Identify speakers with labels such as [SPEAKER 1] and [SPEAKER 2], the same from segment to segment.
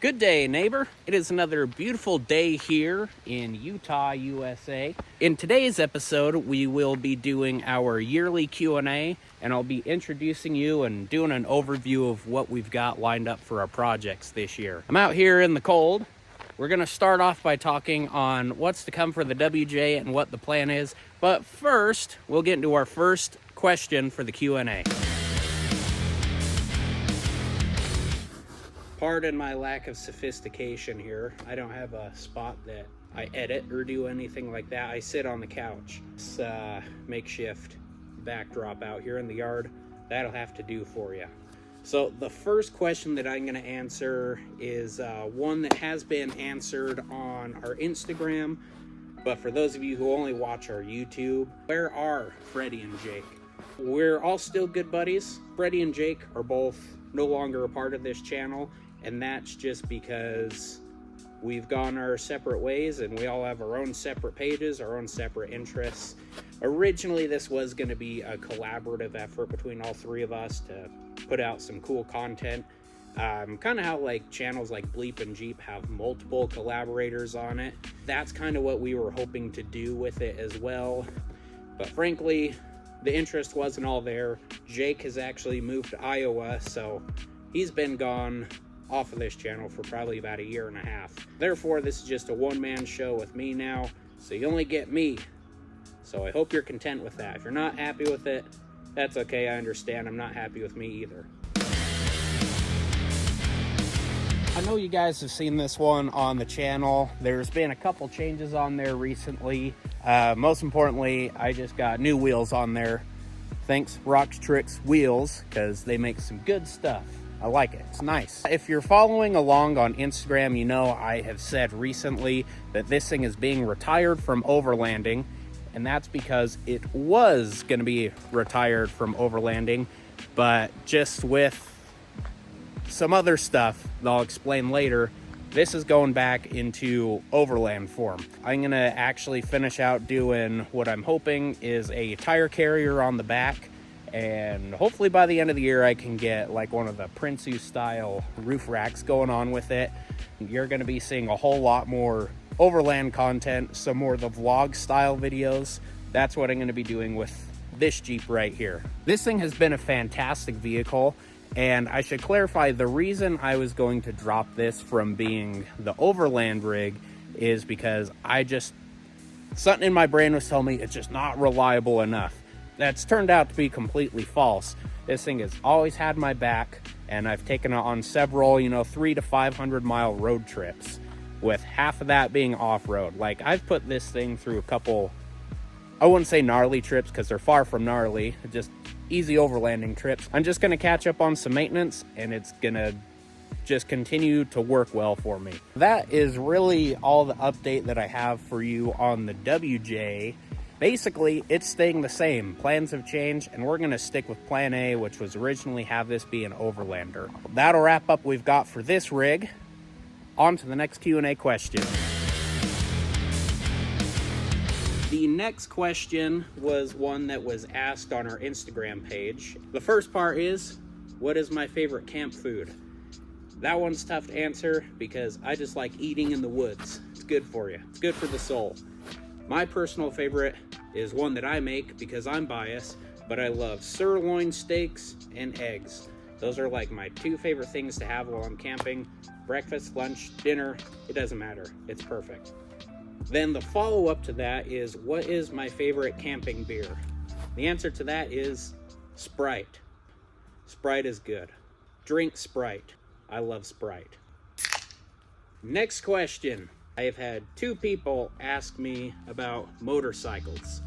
[SPEAKER 1] Good day, neighbor. It is another beautiful day here in Utah, USA. In today's episode, we will be doing our yearly Q&A, and I'll be introducing you and doing an overview of what we've got lined up for our projects this year. I'm out here in the cold. We're going to start off by talking on what's to come for the WJ and what the plan is. But first, we'll get into our first question for the Q&A. Pardon my lack of sophistication here. I don't have a spot that I edit or do anything like that. I sit on the couch. It's a makeshift backdrop out here in the yard. That'll have to do for you. So the first question that I'm going to answer is one that has been answered on our Instagram. But for those of you who only watch our YouTube, where are Freddie and Jake? We're all still good buddies. Freddie and Jake are both no longer a part of this channel. And that's just because we've gone our separate ways and we all have our own separate pages, our own separate interests. Originally, this was going to be a collaborative effort between all three of us to put out some cool content. Kind of how like channels like Bleep and Jeep have multiple collaborators on it. That's kind of what we were hoping to do with it as well. But frankly, the interest wasn't all there. Jake has actually moved to Iowa, so he's been gone off of this channel for probably about a year and a half. Therefore, this is just a one-man show with me now, so you only get me. So I hope you're content with that. If you're not happy with it, that's okay, I understand. I'm not happy with me either. I know you guys have seen this one on the channel. There's been a couple changes on there recently. Most importantly, I just got new wheels on there. Thanks Rocks Tricks Wheels, because they make some good stuff. I like it. It's nice. If you're following along on Instagram, you know I have said recently that this thing is being retired from overlanding, and that's because it was going to be retired from overlanding, but just with some other stuff that I'll explain later, this is going back into overland form. I'm going to actually finish out doing what I'm hoping is a tire carrier on the back. And hopefully by the end of the year, I can get like one of the Prinsu style roof racks going on with it. You're going to be seeing a whole lot more overland content, some more of the vlog style videos. That's what I'm going to be doing with this Jeep right here. This thing has been a fantastic vehicle. And I should clarify, the reason I was going to drop this from being the overland rig is because something in my brain was telling me it's just not reliable enough. That's turned out to be completely false. This thing has always had my back, and I've taken it on several, 300 to 500 mile road trips, with half of that being off-road. Like, I've put this thing through a couple, I wouldn't say gnarly trips because they're far from gnarly, just easy overlanding trips. I'm just going to catch up on some maintenance, and it's going to just continue to work well for me. That is really all the update that I have for you on the WJ. Basically, it's staying the same. Plans have changed, and we're going to stick with Plan A, which was originally have this be an overlander. That'll wrap up what we've got for this rig. On to the next Q&A question. The next question was one that was asked on our Instagram page. The first part is, what is my favorite camp food? That one's tough to answer because I just like eating in the woods. It's good for you. It's good for the soul. My personal favorite is one that I make because I'm biased, but I love sirloin steaks and eggs. Those are like my two favorite things to have while I'm camping. Breakfast, lunch, dinner, it doesn't matter. It's perfect. Then the follow-up to that is, what is my favorite camping beer? The answer to that is Sprite. Sprite is good. Drink Sprite. I love Sprite. Next question. I have had two people ask me about motorcycles.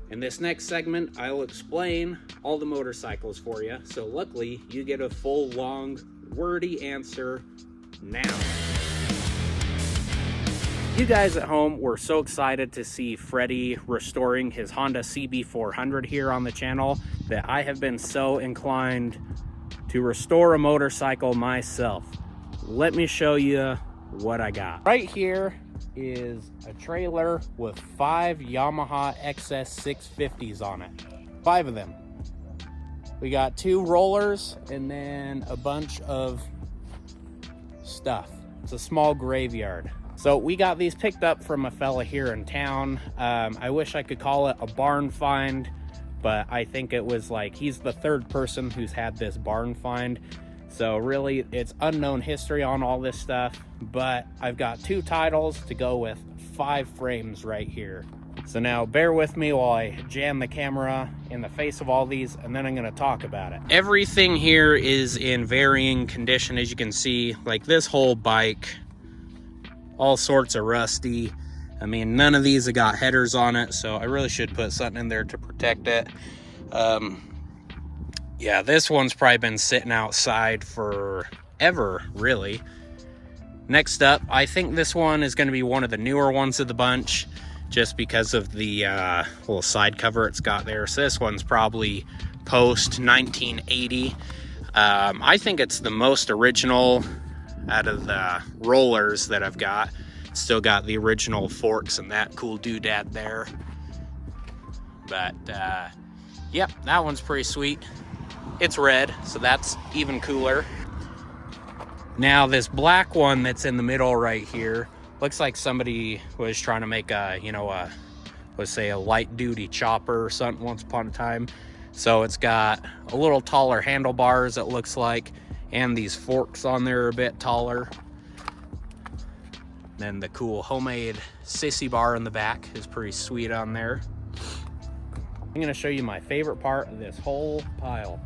[SPEAKER 1] In this next segment, I'll explain all the motorcycles for you. So luckily, you get a full, long, wordy answer now. You guys at home were so excited to see Freddie restoring his Honda CB400 here on the channel that I have been so inclined to restore a motorcycle myself. Let me show you what I got. Right here is a trailer with 5 Yamaha XS650s on it. 5 of them. We got 2 rollers and then a bunch of stuff. It's a small graveyard. So we got these picked up from a fella here in town. I wish I could call it a barn find, but I think it was like, he's the third person who's had this barn find. So really, it's unknown history on all this stuff, but I've got 2 titles to go with 5 frames right here. So now bear with me while I jam the camera in the face of all these, and then I'm going to talk about it. Everything here is in varying condition, as you can see. Like this whole bike, all sorts of rusty. I mean, none of these have got headers on it, so I really should put something in there to protect it. Yeah, this one's probably been sitting outside forever, really. Next up, I think this one is going to be one of the newer ones of the bunch, just because of the little side cover it's got there. So this one's probably post 1980. I think it's the most original out of the rollers that I've got. Still got the original forks and that cool doodad there. But yep, that one's pretty sweet. It's red, so that's even cooler. Now this black one that's in the middle right here looks like somebody was trying to make a, you know, let's say a light duty chopper or something once upon a time. So it's got a little taller handlebars, it looks like, and these forks on there are a bit taller. Then the cool homemade sissy bar in the back is pretty sweet on there. I'm gonna show you my favorite part of this whole pile.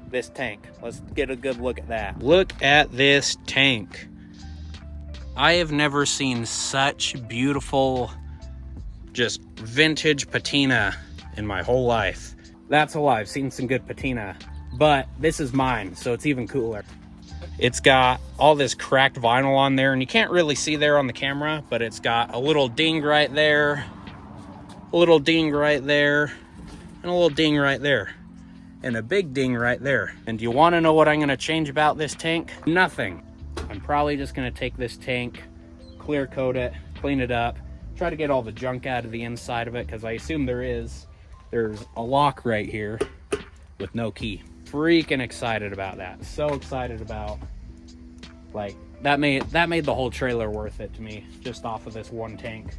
[SPEAKER 1] This tank. Let's get a good look at that. Look at this tank. I have never seen such beautiful, just vintage patina in my whole life. That's a lie, I've seen some good patina, but this is mine, so it's even cooler. It's got all this cracked vinyl on there, and you can't really see there on the camera, but it's got a little ding right there, a little ding right there, and a little ding right there, and a big ding right there. And do you want to know what I'm going to change about this tank? Nothing. I'm probably just going to take this tank, clear coat it, clean it up, try to get all the junk out of the inside of it, because I assume there's a lock right here with no key. Freaking excited about that. So excited about, like, that made the whole trailer worth it to me, just off of this one tank.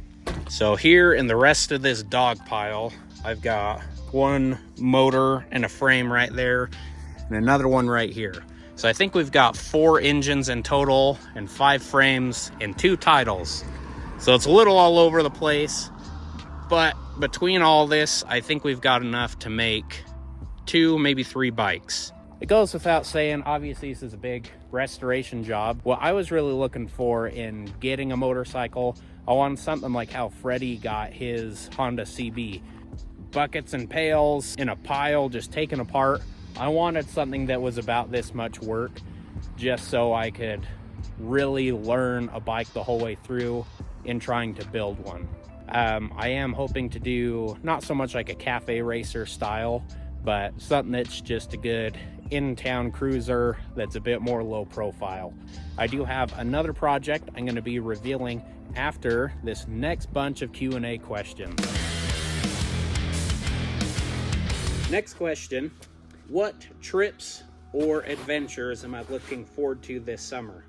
[SPEAKER 1] So here in the rest of this dog pile, I've got one motor and a frame right there, and another one right here. So I think we've got 4 engines in total, and 5 frames, and 2 titles. So it's a little all over the place, but between all this, I think we've got enough to make 2, maybe 3 bikes. It goes without saying, obviously this is a big restoration job. What I was really looking for in getting a motorcycle, I wanted something like how Freddie got his Honda CB. Buckets and pails in a pile, just taken apart. I wanted something that was about this much work, just so I could really learn a bike the whole way through in trying to build one. I am hoping to do not so much like a cafe racer style, but something that's just a good in-town cruiser that's a bit more low profile. I do have another project I'm going to be revealing after this next bunch of Q&A questions. Next question, what trips or adventures am I looking forward to this summer?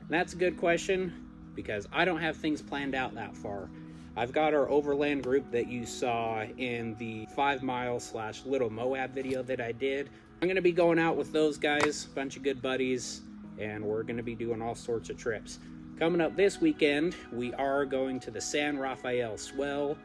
[SPEAKER 1] And that's a good question, because I don't have things planned out that far. I've got our overland group that you saw in the 5 mile / Little Moab video that I did. I'm going to be going out with those guys, a bunch of good buddies, and we're going to be doing all sorts of trips. Coming up this weekend, we are going to the San Rafael Swell.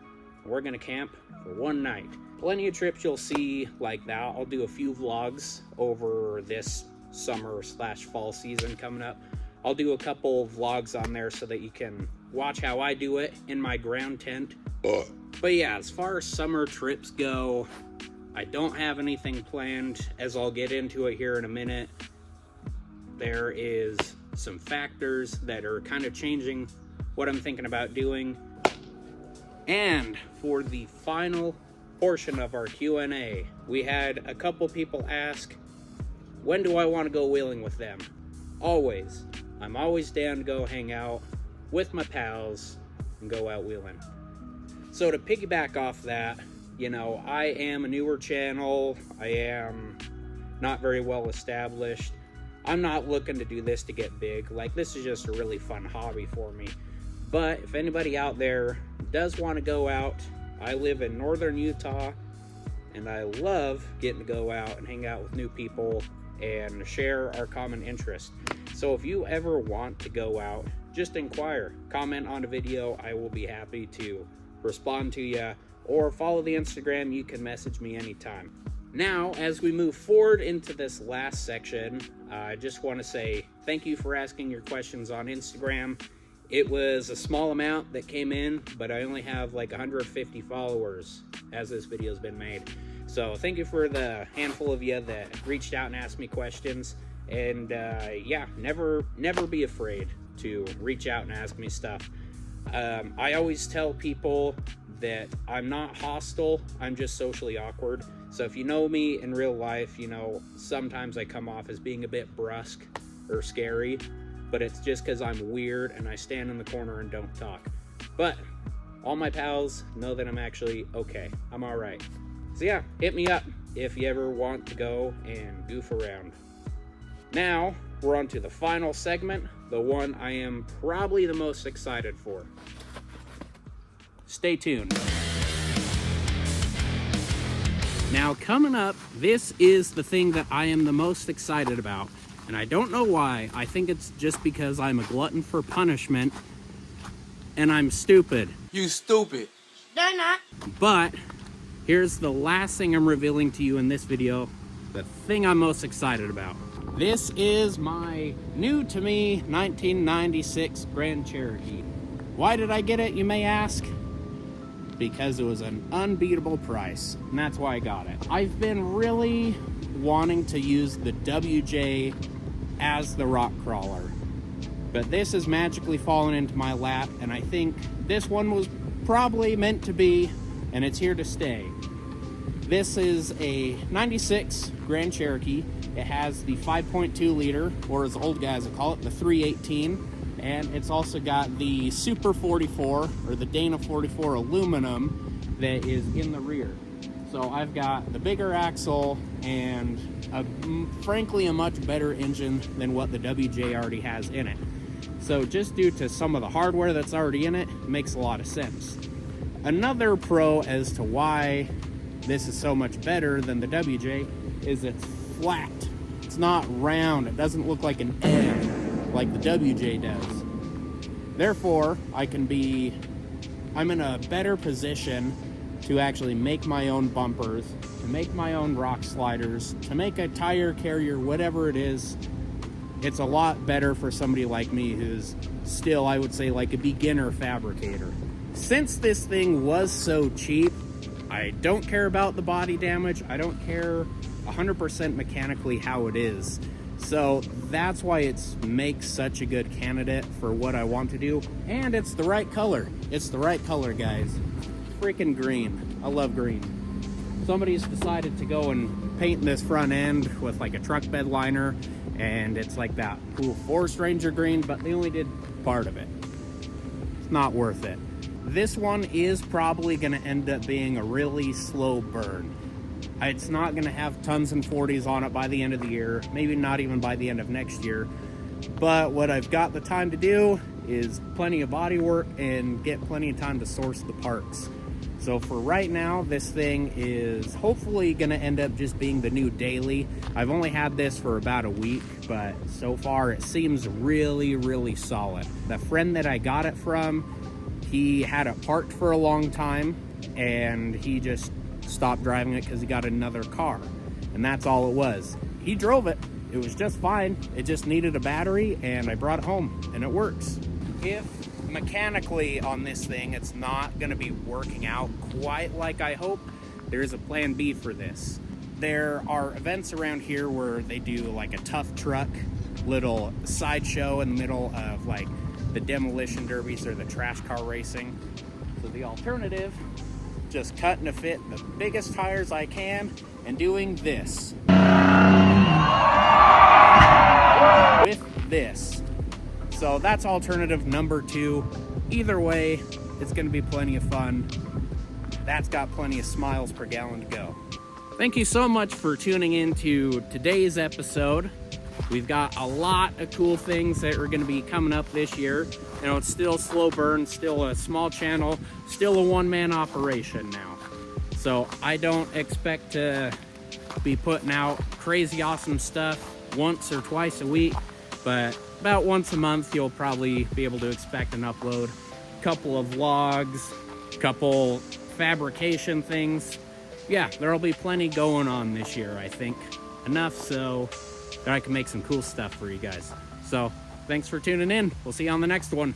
[SPEAKER 1] We're going to camp for 1 night. Plenty of trips you'll see like that. I'll do a few vlogs over this summer / fall season coming up. I'll do a couple vlogs on there so that you can watch how I do it in my ground tent. But yeah, as far as summer trips go, I don't have anything planned, as I'll get into it here in a minute. There is some factors that are kind of changing what I'm thinking about doing. And for the final portion of our Q&A, we had a couple people ask, when do I want to go wheeling with them? Always. I'm always down to go hang out with my pals and go out wheeling. So to piggyback off that, you know, I am a newer channel. I am not very well established. I'm not looking to do this to get big. Like, this is just a really fun hobby for me. But if anybody out there does want to go out, I live in northern Utah, and I love getting to go out and hang out with new people and share our common interest. So if you ever want to go out, just inquire, comment on a video. I will be happy to respond to you, or follow the Instagram. You can message me anytime. Now, as we move forward into this last section, I just want to say thank you for asking your questions on Instagram. It was a small amount that came in, but I only have like 150 followers as this video's been made. So thank you for the handful of you that reached out and asked me questions. And yeah, never be afraid to reach out and ask me stuff. I always tell people that I'm not hostile, I'm just socially awkward. So if you know me in real life, you know, sometimes I come off as being a bit brusque or scary, but it's just because I'm weird and I stand in the corner and don't talk. But all my pals know that I'm actually okay. I'm all right. So yeah, hit me up if you ever want to go and goof around. Now, we're on to the final segment, the one I am probably the most excited for. Stay tuned. Now, coming up, this is the thing that I am the most excited about. And I don't know why. I think it's just because I'm a glutton for punishment and I'm stupid.
[SPEAKER 2] You stupid.
[SPEAKER 3] They're not.
[SPEAKER 1] But here's the last thing I'm revealing to you in this video, the thing I'm most excited about. This is my new to me 1996 Grand Cherokee. Why did I get it, you may ask? Because it was an unbeatable price, and that's why I got it. I've been really wanting to use the WJ as the rock crawler, but this has magically fallen into my lap, and I think this one was probably meant to be, and it's here to stay. This is a 96 Grand Cherokee. It has the 5.2 liter, or as old guys would call it, the 318. And it's also got the Super 44, or the Dana 44 aluminum that is in the rear. So I've got the bigger axle and frankly a much better engine than what the WJ already has in it. So just due to some of the hardware that's already in it, it makes a lot of sense. Another pro as to why this is so much better than the WJ is it's flat. It's not round. It doesn't look like an egg like the WJ does. Therefore, I'm in a better position to actually make my own bumpers, to make my own rock sliders, to make a tire carrier, whatever it is. It's a lot better for somebody like me who's still, I would say, like a beginner fabricator. Since this thing was so cheap, I don't care about the body damage. I don't care 100% mechanically how it is. So that's why it makes such a good candidate for what I want to do. And it's the right color. It's the right color, guys. Freaking green. I love green. Somebody's decided to go and paint this front end with like a truck bed liner, and it's like that cool Forest Ranger green, but they only did part of it. It's not worth it. This one is probably going to end up being a really slow burn. It's not going to have tons and 40s on it by the end of the year, maybe not even by the end of next year. But what I've got the time to do is plenty of body work and get plenty of time to source the parts. So for right now, this thing is hopefully going to end up just being the new daily. I've only had this for about a week, but so far it seems really, really solid. The friend that I got it from, he had it parked for a long time, and he just stopped driving it because he got another car, and that's all it was. He drove it. It was just fine. It just needed a battery, and I brought it home, and it works. If mechanically on this thing it's not going to be working out quite like I hope, there's a plan B for this. There are events around here where they do like a tough truck little sideshow in the middle of like the demolition derbies or the trash car racing. So the alternative, just cutting to fit the biggest tires I can and doing this with this. So that's alternative number 2. Either way, it's going to be plenty of fun. That's got plenty of smiles per gallon to go. Thank you so much for tuning in to today's episode. We've got a lot of cool things that are going to be coming up this year. You know, it's still slow burn, still a small channel, still a one-man operation now. So I don't expect to be putting out crazy awesome stuff once or twice a week, but about once a month you'll probably be able to expect an upload. A couple of vlogs, couple fabrication things. Yeah, there'll be plenty going on this year, I think. Enough so that I can make some cool stuff for you guys. So thanks for tuning in. We'll see you on the next one.